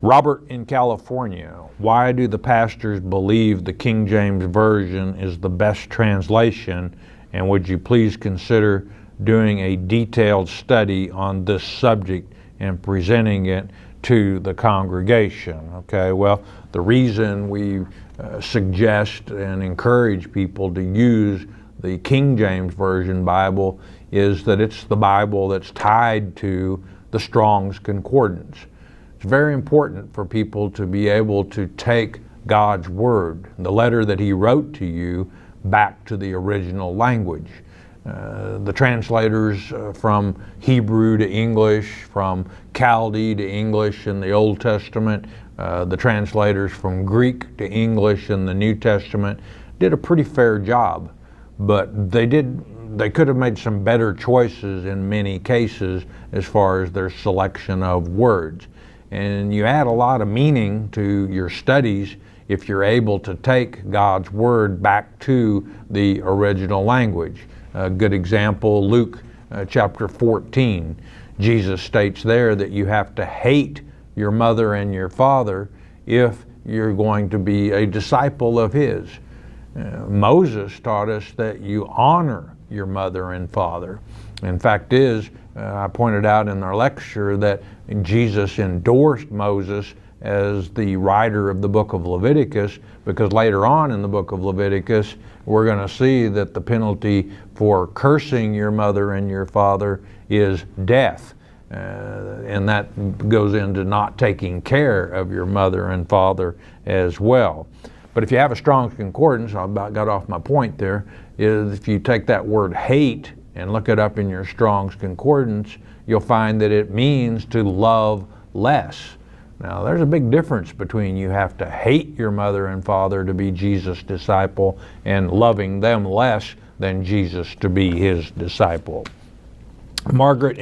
Robert in California, why do the pastors believe the King James Version is the best translation? And would you please consider doing a detailed study on this subject and presenting it to the congregation? Okay, well, the reason we suggest and encourage people to use the King James Version Bible is that it's the Bible that's tied to the Strong's Concordance. It's very important for people to be able to take God's Word, the letter that He wrote to you, back to the original language. The translators from Hebrew to English, from Chaldee to English in the Old Testament, the translators from Greek to English in the New Testament did a pretty fair job, but they could have made some better choices in many cases as far as their selection of words. And you add a lot of meaning to your studies if you're able to take God's Word back to the original language. A good example, Luke chapter 14. Jesus states there that you have to hate your mother and your father if you're going to be a disciple of His. Moses taught us that you honor your mother and father. In fact I pointed out in our lecture that Jesus endorsed Moses as the writer of the book of Leviticus, because later on in the book of Leviticus we're going to see that the penalty for cursing your mother and your father is death. And that goes into not taking care of your mother and father as well. But if you have a Strong's Concordance, I about got off my point there, is if you take that word hate and look it up in your Strong's Concordance, you'll find that it means to love less. Now, there's a big difference between you have to hate your mother and father to be Jesus' disciple and loving them less than Jesus to be His disciple. Margaret